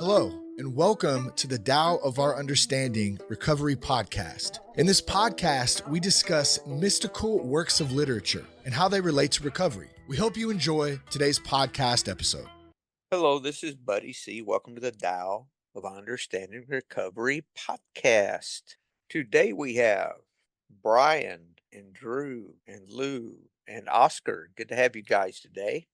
Hello, and welcome to the Tao of Our Understanding Recovery Podcast. In this podcast, we discuss mystical works of literature and how they relate to recovery. We hope you enjoy today's podcast episode. Hello, this is Buddy C. Welcome to the Tao of Our Understanding Recovery Podcast. Today we have Brian and Drew and Lou and Oscar. Good to have you guys today.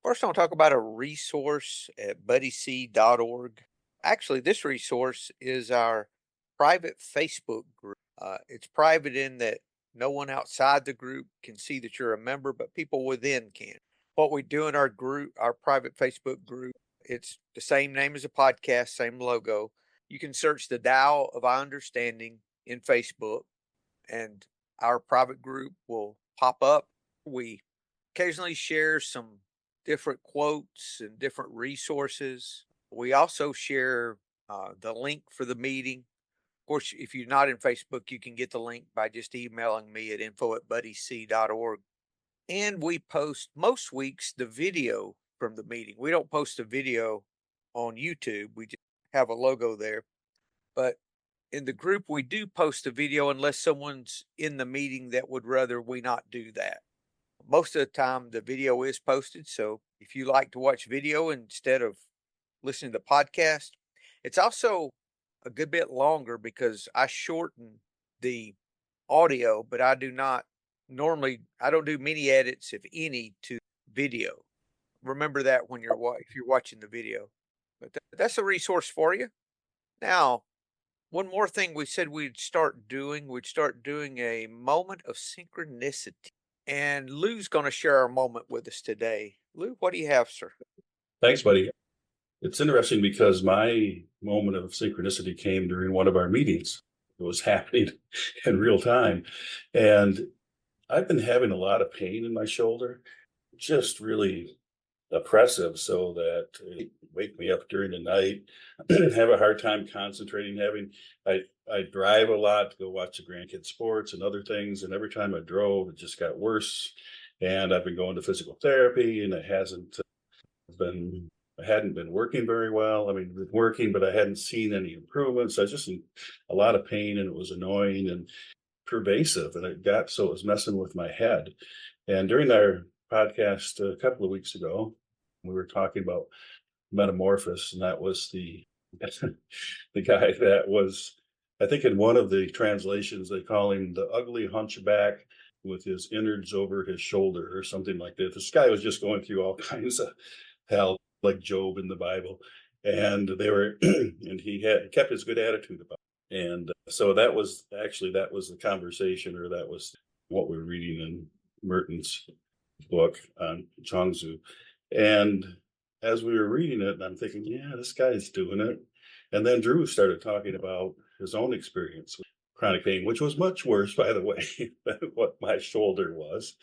First, I want to talk about a resource at buddyc.org. Actually, this resource is our private Facebook group. It's private in that no one outside the group can see that you're a member, but people within can. What we do in our group, our private Facebook group, it's the same name as a podcast, same logo. You can search the Tao of Our Understanding in Facebook, and our private group will pop up. We occasionally share some different quotes and different resources. We also share the link for the meeting. Of course, if you're not in Facebook, you can get the link by just emailing me at info@buddyc.org. And we post most weeks the video from the meeting. We don't post a video on YouTube. We just have a logo there. But in the group, we do post a video unless someone's in the meeting that would rather we not do that. Most of the time, the video is posted. So if you like to watch video instead of listening to the podcast, it's also a good bit longer because I shorten the audio, but I do not normally, I don't do many edits, if any, to video. Remember that when if you're watching the video. But that's a resource for you. Now, one more thing we said we'd start doing a moment of synchronicity. And Lou's going to share our moment with us today. Lou, what do you have, sir? Thanks, buddy. It's interesting because my moment of synchronicity came during one of our meetings. It was happening in real time. And I've been having a lot of pain in my shoulder, just really oppressive, so that it wake me up during the night, have a hard time concentrating, I drive a lot to go watch the grandkids sports and other things. And every time I drove, it just got worse. And I've been going to physical therapy, and it hadn't been working very well. I mean, it was working, but I hadn't seen any improvements. I was just in a lot of pain, and it was annoying and pervasive. And it was messing with my head. And during our podcast a couple of weeks ago, we were talking about Metamorphosis, and that was the guy that was, I think in one of the translations, they call him the ugly hunchback with his innards over his shoulder or something like that. This guy was just going through all kinds of hell, like Job in the Bible. And and he kept his good attitude about it. And so that was the conversation, or that was what we're reading in Merton's book on Chuang Tzu. And as we were reading it, I'm thinking, yeah, this guy's doing it. And then Drew started talking about his own experience with chronic pain, which was much worse, by the way, than what my shoulder was,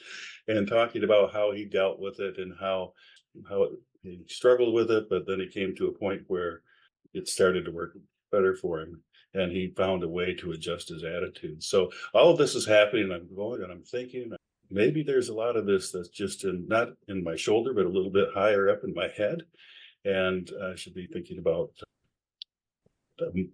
and talking about how he dealt with it and how he struggled with it, but then it came to a point where it started to work better for him, and he found a way to adjust his attitude. So all of this is happening, and I'm going and I'm thinking, maybe there's a lot of this that's just not in my shoulder, but a little bit higher up in my head. And I should be thinking about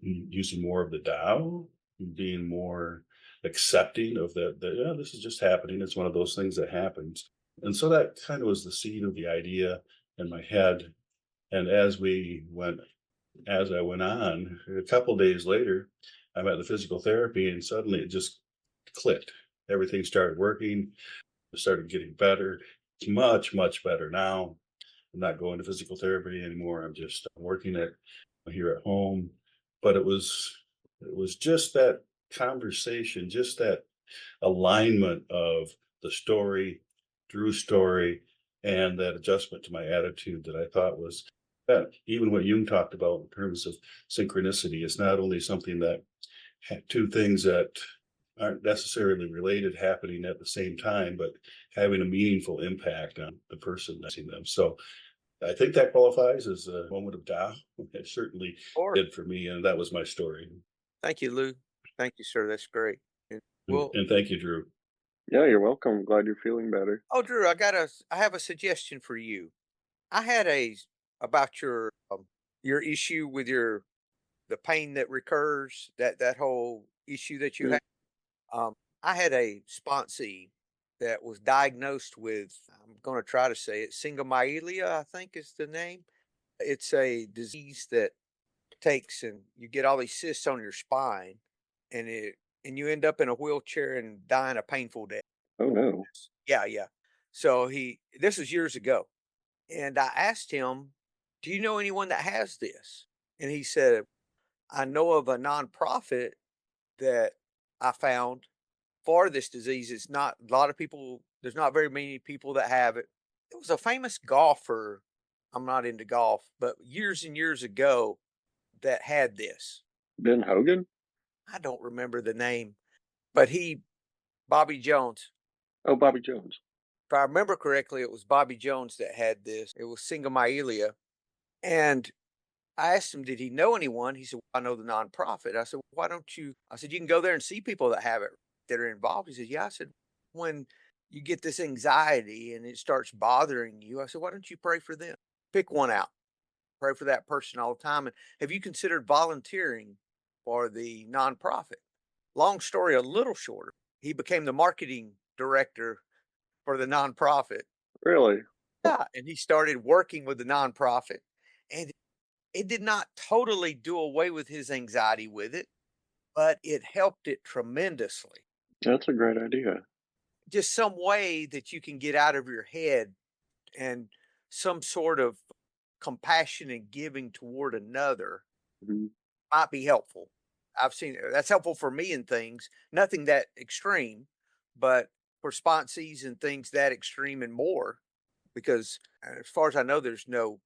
using more of the Tao, being more accepting of that, yeah, this is just happening. It's one of those things that happens. And so that kind of was the seed of the idea in my head. And as I went on, a couple of days later, I'm at the physical therapy, and suddenly it just clicked. Everything started working. It started getting better. It's much, much better now. I'm not going to physical therapy anymore. I'm just working here at home. But it was just that conversation, just that alignment of the story, Drew's story, and that adjustment to my attitude that I thought was that even what Jung talked about in terms of synchronicity is not only something that two things that aren't necessarily related happening at the same time, but having a meaningful impact on the person seeing them. So I think that qualifies as a moment of Tao. It certainly did for me, and that was my story. Thank you, Lou. Thank you, sir. That's great. And thank you, Drew. Yeah, you're welcome. I'm glad you're feeling better. Oh, Drew, I have a suggestion for you. I had about your your issue with the pain that recurs, that whole issue that you Yeah. have. Um, I had a sponsee that was diagnosed with, I'm going to try to say it, singomyelia, I think is the name. It's a disease that takes and you get all these cysts on your spine and you end up in a wheelchair and dying a painful death. Oh no. Yeah, yeah. So this was years ago. And I asked him, "Do you know anyone that has this?" And he said, "I know of a nonprofit that I found for this disease. It's not a lot of people, there's not very many people that have it." It was a famous golfer. I'm not into golf, but years and years ago that had this. Ben Hogan? I don't remember the name, but Bobby Jones. Oh, Bobby Jones. If I remember correctly, it was Bobby Jones that had this. It was singomyelia. And I asked him, did he know anyone? He said, "Well, I know the nonprofit." I said, "Why don't you?" I said, "You can go there and see people that have it, that are involved." He said, "Yeah." I said, "When you get this anxiety and it starts bothering you," I said, "why don't you pray for them? Pick one out, pray for that person all the time. And have you considered volunteering for the nonprofit?" Long story a little shorter, he became the marketing director for the nonprofit. Really? Yeah. And he started working with the nonprofit. And it did not totally do away with his anxiety with it, but it helped it tremendously. That's a great idea. Just some way that you can get out of your head and some sort of compassion and giving toward another Mhm. might be helpful. I've seen that's helpful for me in things, nothing that extreme, but for sponsees and things that extreme and more, because as far as I know, there's no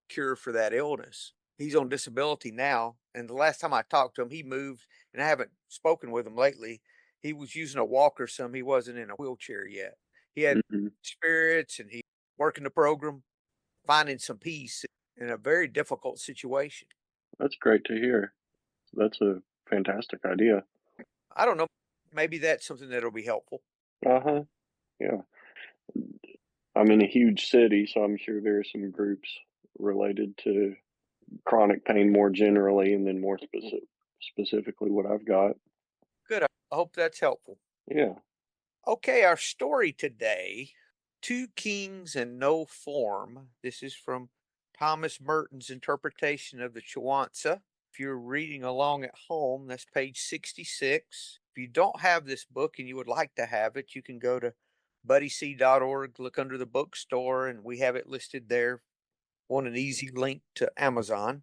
cure for that illness. He's on disability now, and the last time I talked to him, he moved, and I haven't spoken with him lately. He was using a walker some, he wasn't in a wheelchair yet. He had Mhm. spirits and he working the program, finding some peace in a very difficult situation. That's great to hear. That's a fantastic idea. I don't know, maybe that's something that'll be helpful. Uh-huh. Yeah. I'm in a huge city, so I'm sure there are some groups related to chronic pain more generally and then more specifically what I've got. Good. I hope that's helpful. Yeah. Okay, our story today, Two Kings and No Form. This is from Thomas Merton's interpretation of the Chuang Tzu. If you're reading along at home, that's page 66. If you don't have this book and you would like to have it, you can go to buddyc.org, look under the bookstore, and we have it listed there on an easy link to Amazon.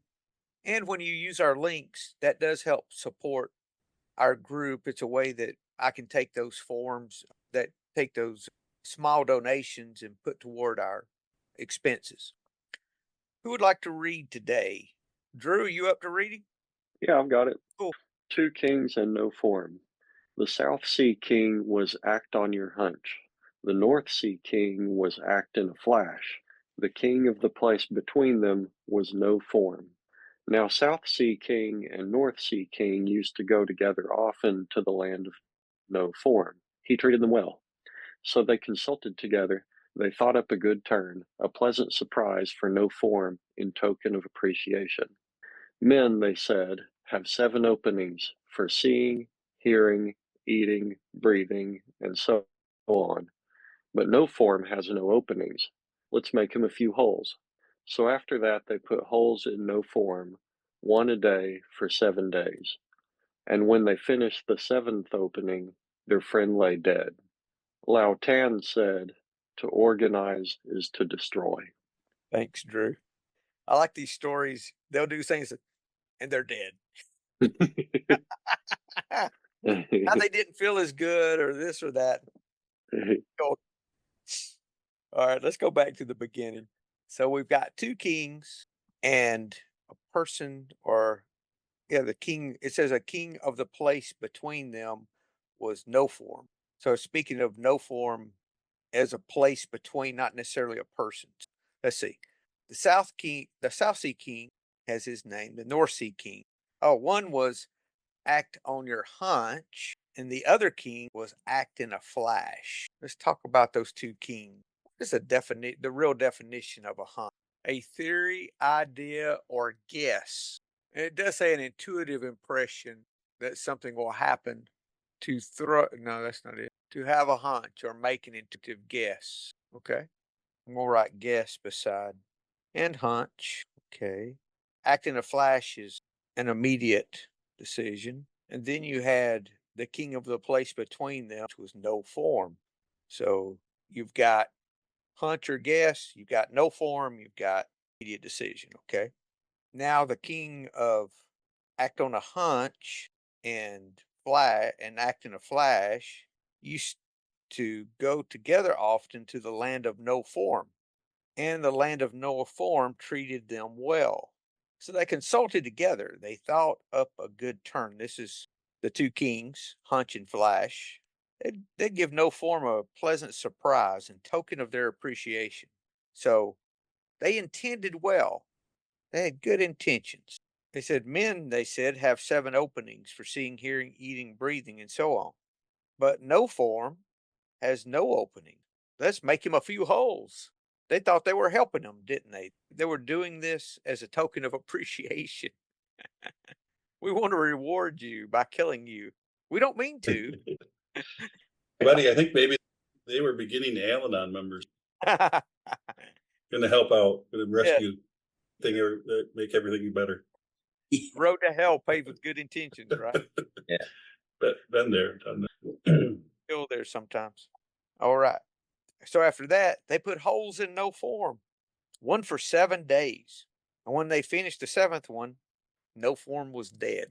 And when you use our links, that does help support our group. It's a way that I can take those forms, that take those small donations and put toward our expenses. Who would like to read today? Drew, you up to reading? Yeah, I've got it. Cool. Two kings and no form. The South Sea King was act on your hunch. The North Sea King was act in a flash. The king of the place between them was no form. Now South Sea King and North Sea King used to go together often to the land of no form. He treated them well. So they consulted together. They thought up a good turn, a pleasant surprise for no form in token of appreciation. Men, they said, have 7 openings for seeing, hearing, eating, breathing, and so on. But no form has no openings. Let's make him a few holes. So after that, they put holes in no form, one a day for 7 days. And when they finished the seventh opening, their friend lay dead. Lao Tan said, to organize is to destroy. Thanks, Drew. I like these stories. They'll do things and they're dead. How they didn't feel as good or this or that. Go- All right, let's go back to the beginning. So we've got two kings and a person, or yeah, the king. It says a king of the place between them was no form. So speaking of no form as a place between, not necessarily a person. Let's see. The South Sea King has his name. The North Sea King. Oh, one was act on your hunch, and the other king was act in a flash. Let's talk about those two kings. What is the real definition of a hunch? a theory, idea, or guess. And it does say an intuitive impression that something will happen to throw. No, that's not it. To have a hunch or make an intuitive guess. Okay. I'm going to write guess beside and hunch. Okay. Act in a flash is an immediate decision. And then you had the king of the place between them, which was no form. So you've got hunch or guess, you've got no form, you've got immediate decision. Okay. Now the king of act on a hunch and fly and act in a flash used to go together often to the land of no form, and the land of no form treated them well. So they consulted together. They thought up a good turn. This is the two kings, Hunch and Flash. They'd give no form a pleasant surprise in token of their appreciation. So they intended well. They had good intentions. They said, men, they said, have 7 openings for seeing, hearing, eating, breathing, and so on. But no form has no opening. Let's make him a few holes. They thought they were helping him, didn't they? They were doing this as a token of appreciation. We want to reward you by killing you. We don't mean to. Buddy, I think maybe they were beginning Al-Anon members, going to help out with the rescue thing, or make everything better. Road to hell paved with good intentions, right? Yeah. But been there, done that. Still there sometimes. All right. So after that, they put holes in no form, one for 7 days. And when they finished the 7th one, no form was dead.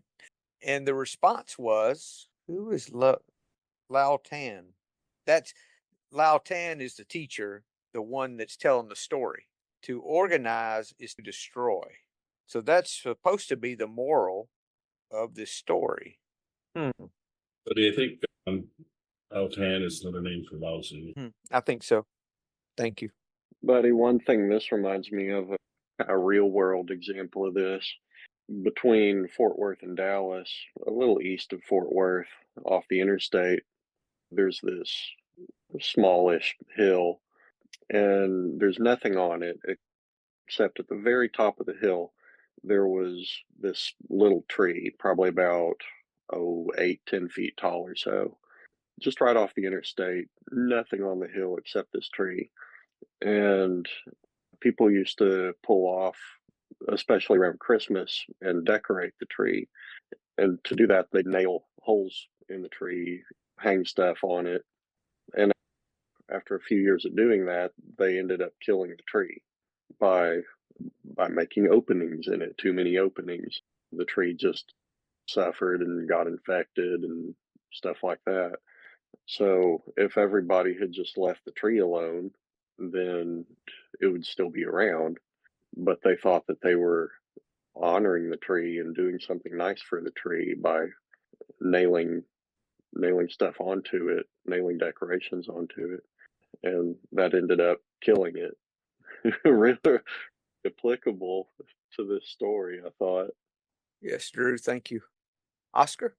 And the response was, who is Lao Tan? That's Lao Tan is the teacher, the one that's telling the story. To organize is to destroy. So that's supposed to be the moral of this story. But do you think Al-Tan is another name for Lao Tzu? I think so. Thank you. Buddy, one thing this reminds me of a real world example of this. Between Fort Worth and Dallas, a little east of Fort Worth, off the interstate, there's this smallish hill, and there's nothing on it except at the very top of the hill, there was this little tree, probably about 8-10 feet tall or so, just right off the interstate. Nothing on the hill except this tree. And people used to pull off, especially around Christmas, and decorate the tree. And to do that, they'd nail holes in the tree, hang stuff on it. And after a few years of doing that, they ended up killing the tree by making openings in it, too many openings. The tree just suffered and got infected and stuff like that. So if everybody had just left the tree alone, then it would still be around. But they thought that they were honoring the tree and doing something nice for the tree by nailing stuff onto it, nailing decorations onto it, and that ended up killing it. Really applicable to this story, I thought. Yes, Drew, thank you. Oscar?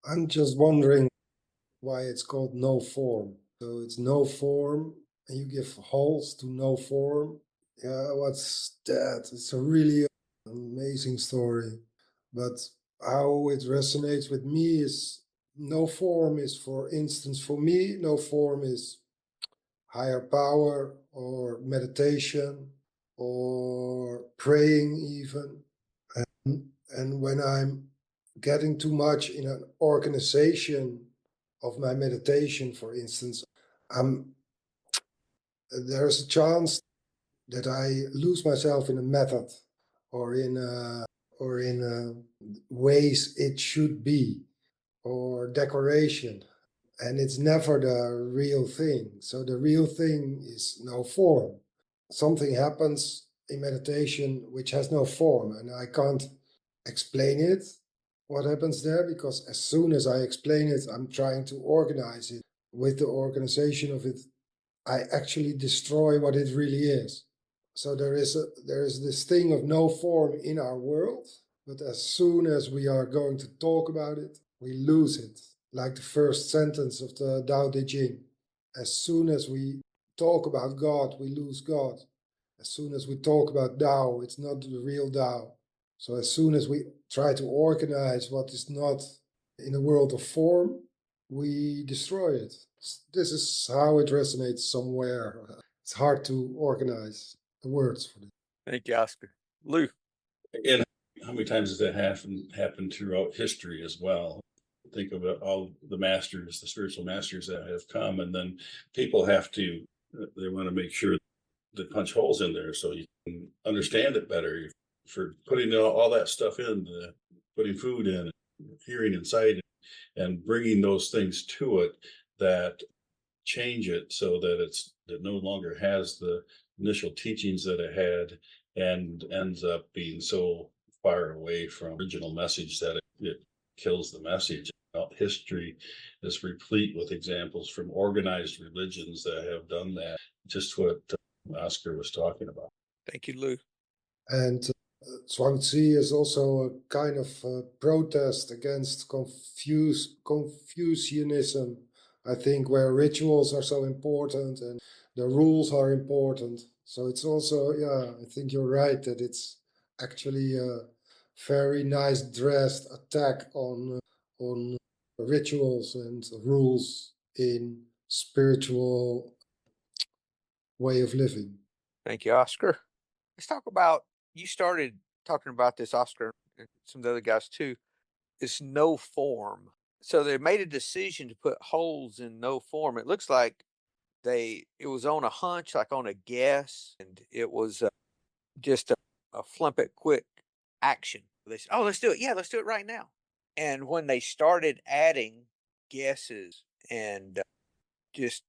I'm just wondering why it's called no form. So it's no form, and you give holes to no form. Yeah, what's that? It's a really amazing story. But how it resonates with me is no form is, for instance, for me, no form is higher power or meditation or praying even. And when I'm getting too much in an organization of my meditation, for instance, there's a chance that I lose myself in a method or in ways it should be, or decoration, and it's never the real thing. So the real thing is no form. Something happens in meditation which has no form, and I can't explain it, what happens there, because as soon as I explain it, I'm trying to organize it. With the organization of it, I actually destroy what it really is. So there is this thing of no form in our world, but as soon as we are going to talk about it, we lose it. Like the first sentence of the Tao Te Ching. As soon as we talk about God, we lose God. As soon as we talk about Tao, it's not the real Tao. So as soon as we try to organize what is not in the world of form, we destroy it. This is how it resonates somewhere. It's hard to organize the words for this. Thank you, Oscar. Lou. And how many times has that happened throughout history as well? Think of all the masters, the spiritual masters that have come, and then people they want to make sure they punch holes in there so you can understand it better. For putting all that stuff in, putting food in, hearing and sight, and bringing those things to it that change it so that it no longer has the initial teachings that it had and ends up being so far away from original message that it kills the message. History is replete with examples from organized religions that have done that. Just what Oscar was talking about. Thank you, Lou. And Chuang Tzu is also a kind of protest against Confucianism, I think, where rituals are so important and the rules are important. So it's also, I think you're right that it's actually a very nice dressed attack on rituals and rules in spiritual way of living. Thank you, Oscar. Let's talk about, you started talking about this, Oscar, and some of the other guys too, is no form. So they made a decision to put holes in no form. It looks like it was on a hunch, like on a guess, and it was just a flump it quick action. They said, oh, let's do it. Yeah, let's do it right now. And when they started adding guesses and just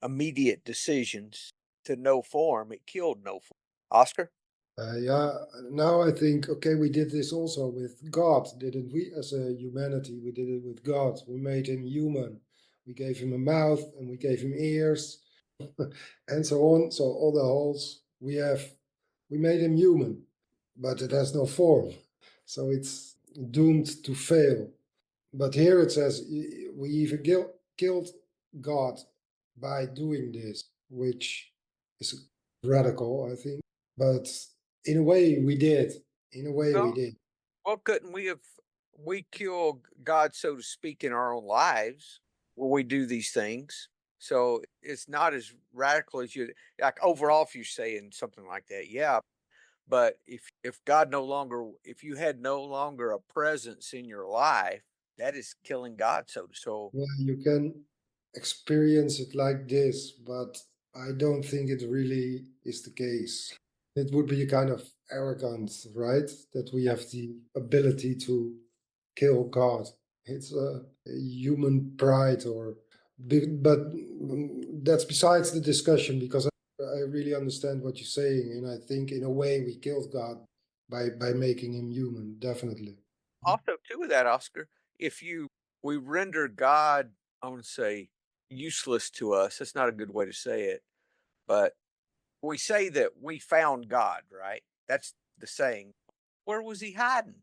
immediate decisions to no form, it killed no form. Oscar? Now I think, okay, we did this also with God, didn't we? As a humanity, we did it with God. We made him human. We gave him a mouth and we gave him ears and so on. So all the holes we made him human, but it has no form. So it's doomed to fail. But here it says we even killed God by doing this, which is radical, I think. But in a way, we did. In a way, we No. did. Well, couldn't we kill God, so to speak, in our own lives when we do these things? So it's not as radical as you like overall, if you're saying something like that, yeah. But if God no longer, if you had no longer a presence in your life, that is killing God. So Well, you can experience it like this, but I don't think it really is the case. It would be a kind of arrogance, right? That we have the ability to kill God. It's a human pride, but that's besides the discussion because I really understand what you're saying, and I think in a way we killed God by making him human, definitely. also too with that, Oscar, if we render God, I want to say, useless to us. That's not a good way to say it, but we say that we found God, right? That's the saying. Where was he hiding?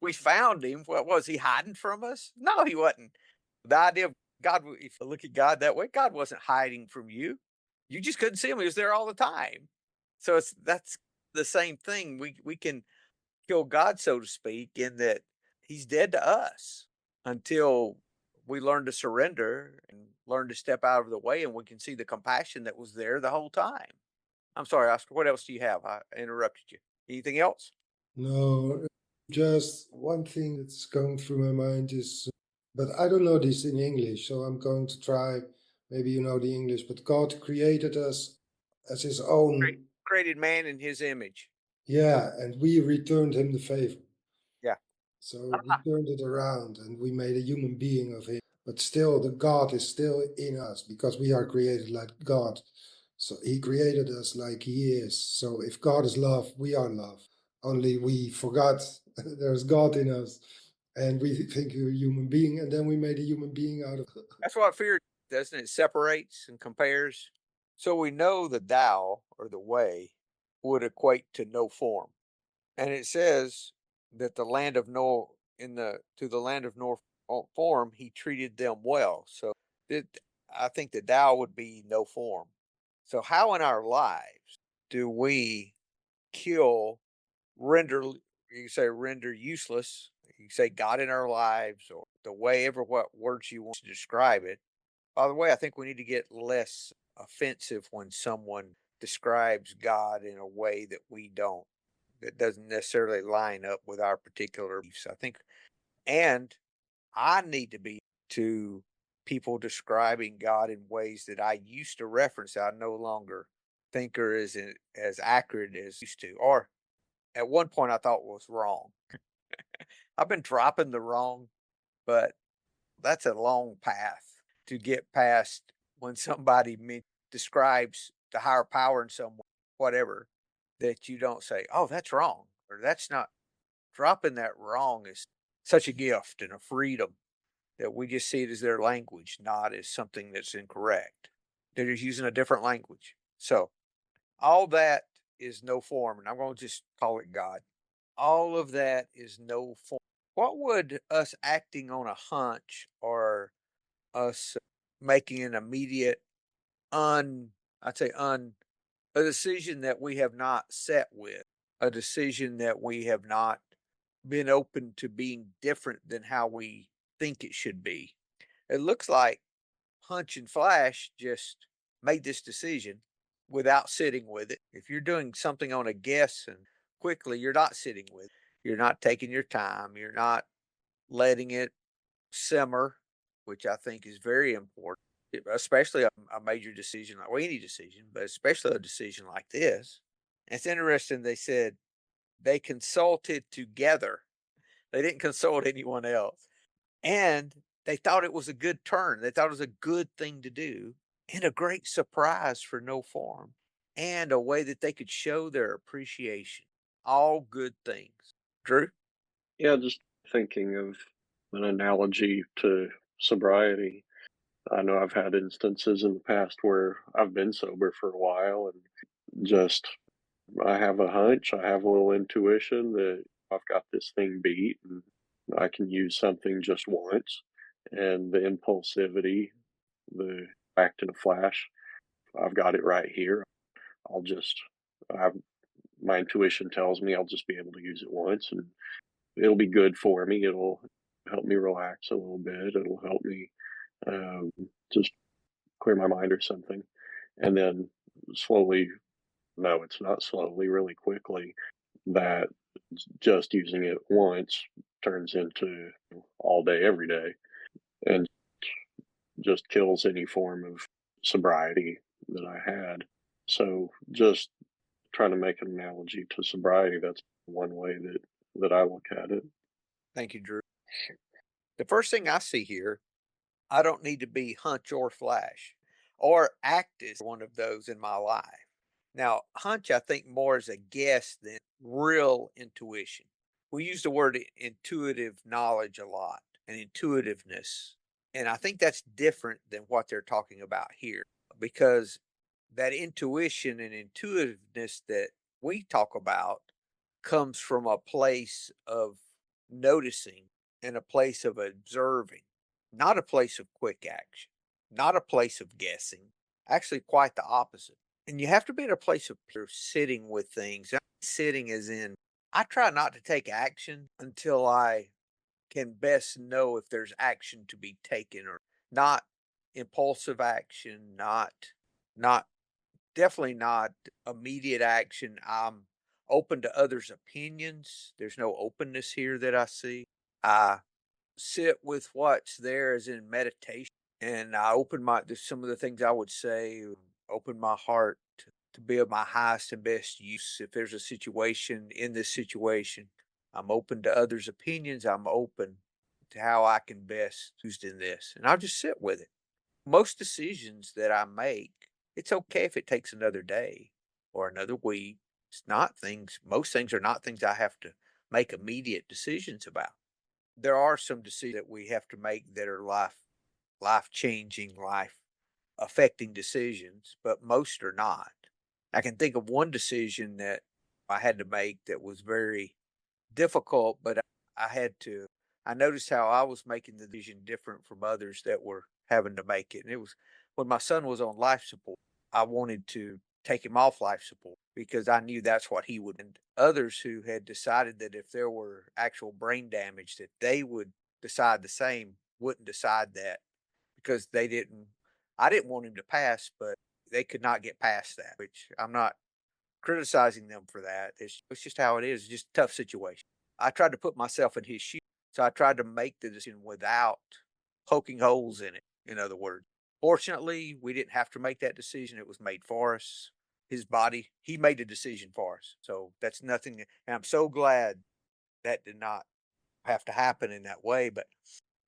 We found him. What was he hiding from us? No, he wasn't. The idea of God, if you look at God that way, God wasn't hiding from you. You just couldn't see him. He was there all the time. So that's the same thing. We can kill God, so to speak, in that he's dead to us until we learn to surrender and learn to step out of the way, and we can see the compassion that was there the whole time. I'm sorry, Oscar. What else do you have? I interrupted you. Anything else? No, just one thing that's going through my mind is, but I don't know this in English, so I'm going to try. Maybe you know the English, but God created us as his own. Created man in his image. Yeah, and we returned him the favor. Yeah. So we turned it around and we made a human being of him. But still, the God is still in us because we are created like God. So he created us like he is. So if God is love, we are love. Only we forgot there's God in us and we think we're a human being. And then we made a human being out of. That's what fear does, doesn't it? It separates and compares. So we know the Tao or the way would equate to no form. And it says that the land of no in the to the land of no form, he treated them well. So it, I think the Tao would be no form. So how in our lives do we kill, render, you can say render useless, you can say God in our lives, or the way ever what words you want to describe it. By the way, I think we need to get less offensive when someone describes God in a way that we don't, that doesn't necessarily line up with our particular beliefs. I think, and I need to be to people describing God in ways that I used to reference, I no longer think are as accurate as used to, or at one point I thought was wrong. I've been dropping the wrong, but that's a long path to get past when somebody describes the higher power in some way, whatever, that you don't say, oh, that's wrong, or that's not. Dropping that wrong is such a gift and a freedom that we just see it as their language, not as something that's incorrect. They're just using a different language. So all that is no form, and I'm going to just call it God. All of that is no form. What would us acting on a hunch, or us making an immediate I'd say a decision that we have not set with, a decision that we have not been open to being different than how we think it should be. It looks like Hunch and Flash just made this decision without sitting with it. If you're doing something on a guess and quickly, you're not sitting with it. You're not taking your time. You're not letting it simmer, which I think is very important, especially a major decision like, well, any decision, but especially a decision like this. And it's interesting. They said they consulted together. They didn't consult anyone else. And they thought it was a good turn. They thought it was a good thing to do, and a great surprise for no form, and a way that they could show their appreciation. All good things. Drew? Yeah, just thinking of an analogy to sobriety. I know I've had instances in the past where I've been sober for a while and just I have a hunch, I have a little intuition that I've got this thing beat and I can use something just once. And the impulsivity, the act in a flash, I've got it right here. I'll just, I, my intuition tells me I'll just be able to use it once and it'll be good for me. It'll help me relax a little bit. It'll help me um, just clear my mind or something. And then slowly, no, it's not slowly, really quickly, that just using it once turns into all day, every day, and just kills any form of sobriety that I had. So just trying to make an analogy to sobriety, that's one way that I look at it. Thank you, Drew. The first thing I see here, I don't need to be hunch or flash or act as one of those in my life. Now, hunch, I think more as a guess than real intuition. We use the word intuitive knowledge a lot, and intuitiveness. And I think that's different than what they're talking about here, because that intuition and intuitiveness that we talk about comes from a place of noticing and a place of observing, not a place of quick action, not a place of guessing, actually, quite the opposite. And you have to be in a place of sitting with things. Sitting as in, I try not to take action until I can best know if there's action to be taken, or not impulsive action, not definitely not immediate action. I'm open to others' opinions. There's no openness here that I see. I sit with what's there as in meditation, and I open some of the things I would say, open my heart to be of my highest and best use. If there's a situation in this situation, I'm open to others' opinions. I'm open to how I can best use in this, and I'll just sit with it. Most decisions that I make, it's okay if it takes another day or another week. It's not things, most things are not things I have to make immediate decisions about. There are some decisions that we have to make that are life changing, life affecting decisions, but most are not. I can think of one decision that I had to make that was very difficult, but I had to. I noticed how I was making the decision different from others that were having to make it. And it was when my son was on life support. I wanted to take him off life support. because I knew that's what he would. And others who had decided that if there were actual brain damage, that they would decide the same, wouldn't decide that because they didn't. I didn't want him to pass, but they could not get past that, which I'm not criticizing them for that. It's just how it is. It's just a tough situation. I tried to put myself in his shoes. So I tried to make the decision without poking holes in it, in other words. Fortunately, we didn't have to make that decision. It was made for us. His body, he made the decision for us. So that's nothing. And I'm so glad that did not have to happen in that way. But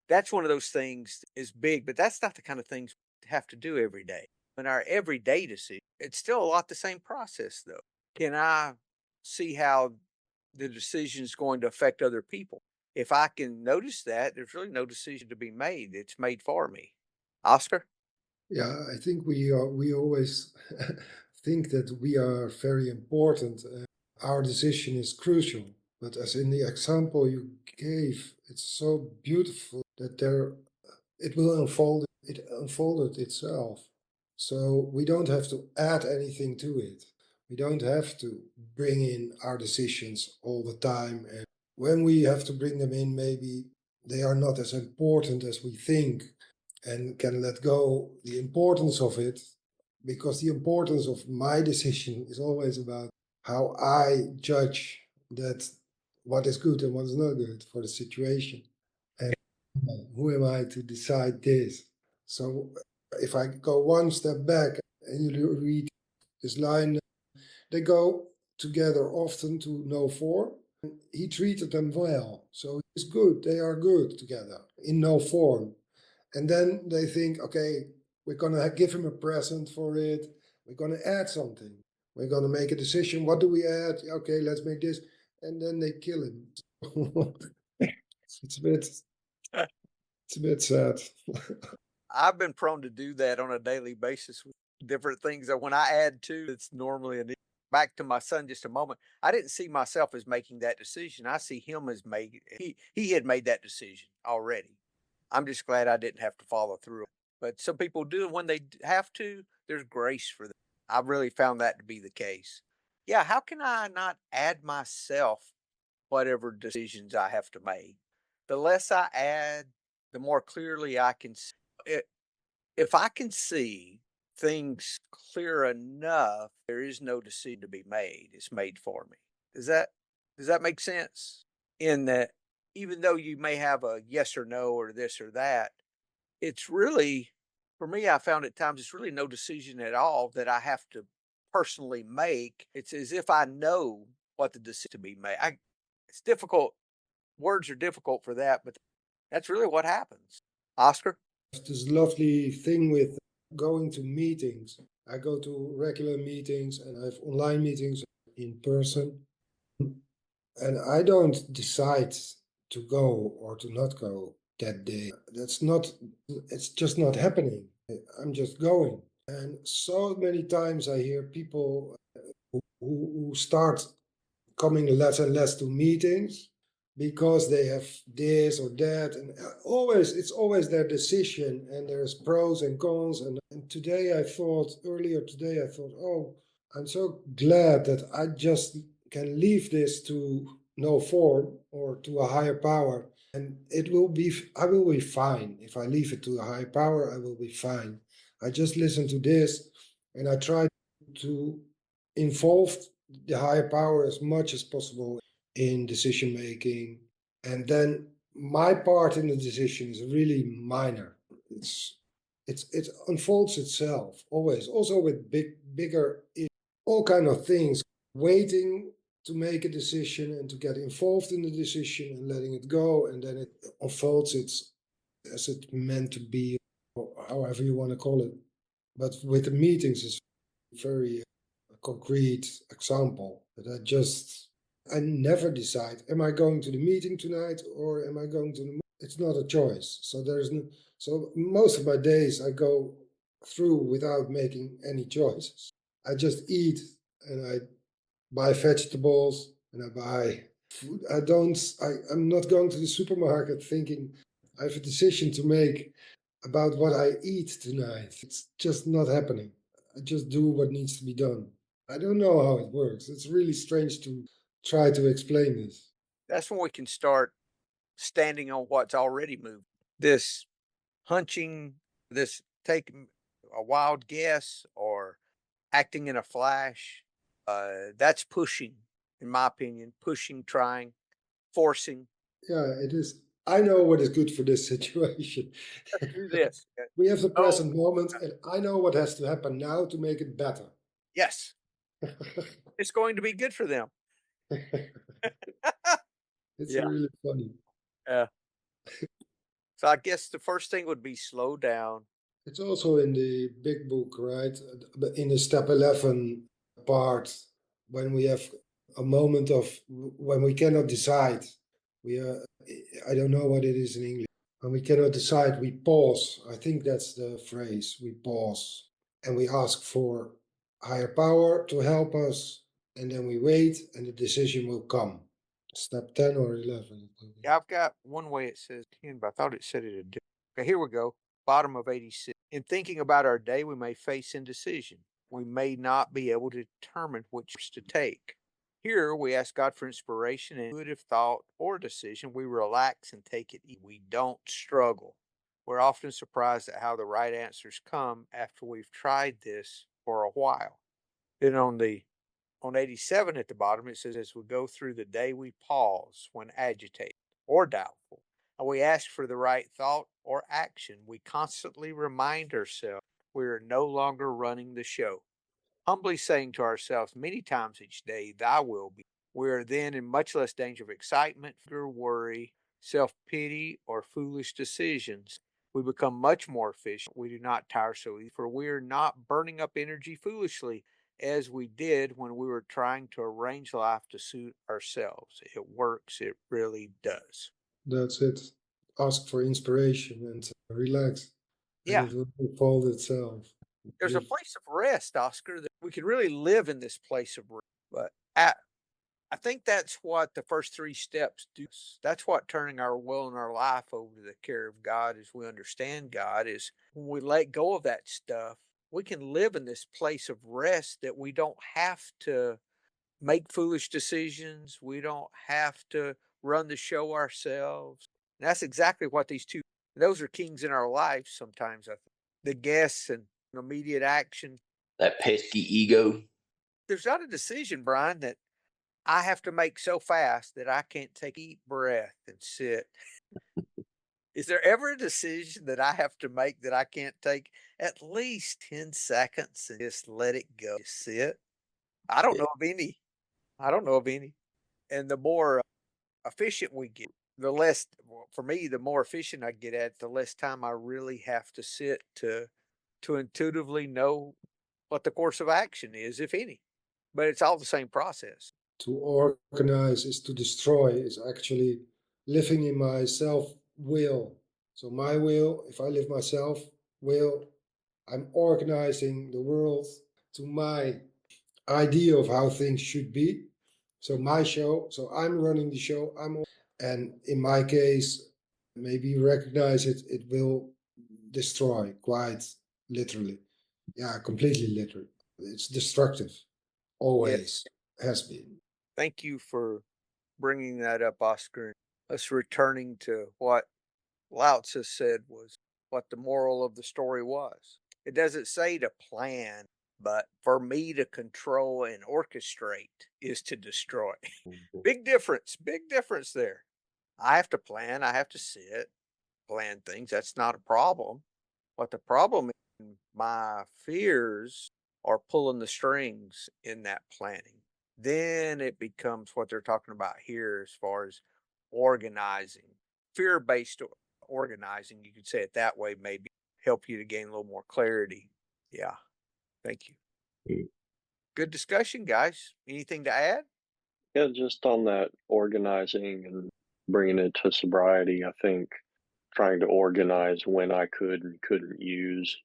that's one of those things that is big, but that's not the kind of things we have to do every day. In our everyday decision, it's still a lot the same process, though. Can I see how the decision is going to affect other people? If I can notice that, there's really no decision to be made. It's made for me. Oscar? Yeah, I think we always think that we are very important. Our decision is crucial. But as in the example you gave, it's so beautiful that it will unfold. It unfolded itself. So we don't have to add anything to it. We don't have to bring in our decisions all the time. And when we have to bring them in, maybe they are not as important as we think, and can let go the importance of it, because the importance of my decision is always about how I judge that what is good and what is not good for the situation. And who am I to decide this? So if I go one step back and you read this line, they go together often to no form. He treated them well. So it's good. They are good together in no form. And then they think, okay, we're going to give him a present for it. We're going to add something. We're going to make a decision. What do we add? Okay, let's make this. And then they kill him. it's a bit, it's a bit sad. I've been prone to do that on a daily basis with different things that when I add to, it's normally an back to my son just a moment. I didn't see myself as making that decision. I see him as making he had made that decision already. I'm just glad I didn't have to follow through. But some people do, and when they have to, there's grace for them. I've really found that to be the case. Yeah, how can I not add myself whatever decisions I have to make? The less I add, the more clearly I can see. If I can see things clear enough, there is no decision to be made. It's made for me. Does that does that make sense? In that even though you may have a yes or no or this or that, it's really for me, I found at times it's really no decision at all that I have to personally make. It's as if I know what the decision to be made. It's difficult. Words are difficult for that, but that's really what happens. Oscar? This lovely thing with going to meetings. I go to regular meetings and I have online meetings in person. And I don't decide to go or to not go that day. It's just not happening. I'm just going. And so many times I hear people who start coming less and less to meetings because they have this or that, and it's always their decision, and there's pros and cons. And earlier today I thought, oh, I'm so glad that I just can leave this to no form or to a higher power, and I will be fine. If I leave it to a higher power, I will be fine. I just listen to this, and I try to involve the higher power as much as possible in decision making. And then my part in the decision is really minor. It unfolds itself always, also with bigger, all kind of things, waiting to make a decision and to get involved in the decision and letting it go, and then it unfolds as it's meant to be, or however you want to call it. But with the meetings, it's very concrete example that I never decide, am I going to the meeting tonight or am I going to the, it's not a choice. So most of my days I go through without making any choices. I just eat, and I buy vegetables and I buy food. I'm not going to the supermarket thinking I have a decision to make about what I eat tonight. It's just not happening. I just do what needs to be done. I don't know how it works. It's really strange to try to explain this. That's when we can start standing on what's already moved. This hunching, this taking a wild guess or acting in a flash, that's pushing, in my opinion, pushing, trying, forcing. Yeah, it is. I know what is good for this situation. Let's do this. We have the Oh, present moment, and I know what has to happen now to make it better. yes, it's going to be good for them. It's Yeah. really funny. Yeah. So I guess the first thing would be slow down. It's also in the big book, right? But in the step 11 part, when we have a moment of when we cannot decide, we are, I don't know what it is in English. When we cannot decide, we pause. I think that's the phrase. We pause and we ask for higher power to help us, and then we wait, and the decision will come. Step 10 or 11. Yeah, I've got one way it says 10, but I thought it said it a different. Okay, here we go. Bottom of 86. In thinking about our day, we may face indecision. We may not be able to determine which to take. Here, we ask God for inspiration and intuitive thought or decision. We relax and take it easy. We don't struggle. We're often surprised at how the right answers come after we've tried this for a while. Then on 87 at the bottom, it says, as we go through the day, we pause when agitated or doubtful, and we ask for the right thought or action. We constantly remind ourselves we are no longer running the show, humbly saying to ourselves many times each day, thy will be. We are then in much less danger of excitement, fear, worry, self pity, or foolish decisions. We become much more efficient. We do not tire so easily, for we are not burning up energy foolishly as we did when we were trying to arrange life to suit ourselves. It works, it really does. That's it. Ask for inspiration and relax, and Yeah, it will unfold itself. there's a place of rest, Oscar, that we can really live in this place of rest. But I think that's what the first three steps do. That's what turning our will and our life over to the care of God as we understand God is when we let go of that stuff, we can live in this place of rest that we don't have to make foolish decisions. We don't have to run the show ourselves. And that's exactly what those are kings in our lives sometimes, I think. The guess and immediate action. That pesky ego. There's not a decision, Brian, that I have to make so fast that I can't take a deep breath and sit. Is there ever a decision that I have to make that I can't take at least 10 seconds and just let it go? Just sit? I don't know of any. I don't know of any. And the more efficient we get, the less, well, for me, the more efficient I get at, the less time I really have to sit to intuitively know what the course of action is, if any. But it's all the same process. To organize is to destroy, is actually living in my self will. So, my will, if I live myself will, I'm organizing the world to my idea of how things should be. So, my show, so I'm running the show, and in my case, maybe you recognize it, it will destroy quite literally. Yeah, completely literally. It's destructive, always has been. Thank you for bringing that up, Oscar. Us returning to what Lao Tzu said was what the moral of the story was. It doesn't say to plan, but for me to control and orchestrate is to destroy. Big difference there. I have to plan, I have to sit, plan things. That's not a problem. What the problem is, my fears are pulling the strings in that planning. Then it becomes what they're talking about here as far as organizing, fear based organizing. You could say it that way, maybe help you to gain a little more clarity. Yeah. Thank you. Mm. Good discussion, guys. Anything to add? Yeah, just on that organizing and bringing it to sobriety, I think trying to organize when I could and couldn't use,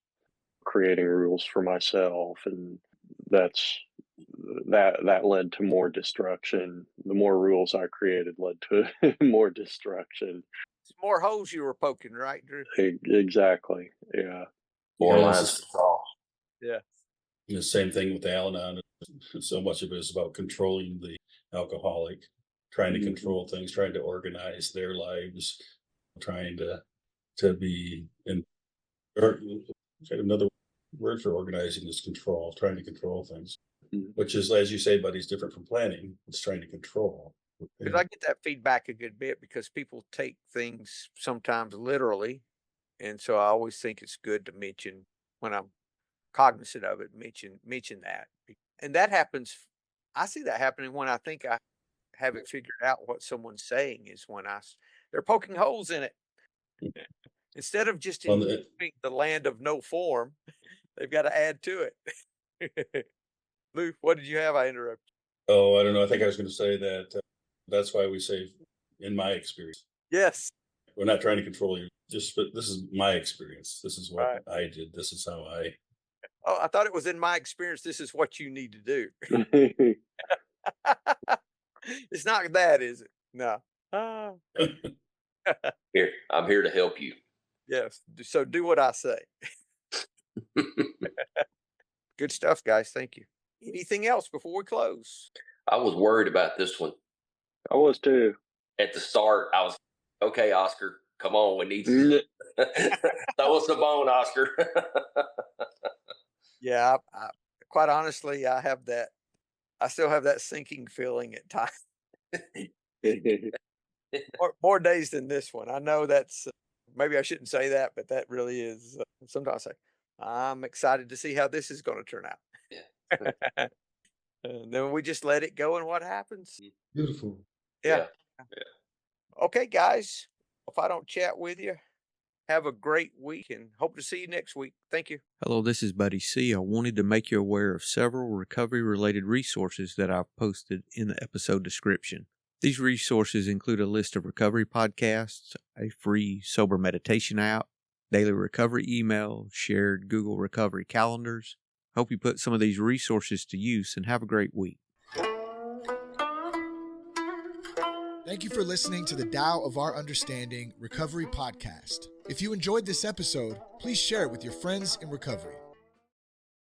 creating rules for myself, and that's that led to more destruction. The more rules I created led to more destruction. It's more holes you were poking, right, Drew? Exactly. Yeah. More Yeah, lines to draw. Yeah. the same thing with Al-Anon. So much of it is about controlling the alcoholic, trying to control things, trying to organize their lives, trying to be in, or another word for organizing is control, trying to control things, which is, as you say, buddy, is different from planning. It's trying to control. Because I get that feedback a good bit because people take things sometimes literally. And so I always think it's good to mention when I'm cognizant of it, mention that. And that happens. I see that happening when I think I have it figured out what someone's saying is when they're poking holes in it. Instead of just enjoying the land of no form, they've got to add to it. Lou, what did you have? I interrupted. Oh, I don't know. I think I was going to say that that's why we say, in my experience. Yes. We're not trying to control you. But this is my experience. This is what Right. I did. This is how I. Oh, I thought it was in my experience. This is what you need to do. It's not that, is it? No. Here, I'm here to help you. Yes. So do what I say. Good stuff, guys. Thank you. Anything else before we close? I was worried about this one. I was too. At the start, I was, okay, Oscar, come on, we need to throw us a bone, Oscar. Yeah, quite honestly, I still have that sinking feeling at times. more days than this one. I know that's, maybe I shouldn't say that, but that really is, sometimes I say, I'm excited to see how this is going to turn out. Yeah. And then we just let it go and what happens. Beautiful. Yeah. Okay, guys, if I don't chat with you, have a great week and hope to see you next week. Thank you. Hello, this is Buddy C. I wanted to make you aware of several recovery-related resources that I've posted in the episode description. These resources include a list of recovery podcasts, a free sober meditation app, daily recovery email, shared Google recovery calendars. Hope you put some of these resources to use and have a great week. Thank you for listening to the Tao of Our Understanding Recovery Podcast. If you enjoyed this episode, please share it with your friends in recovery.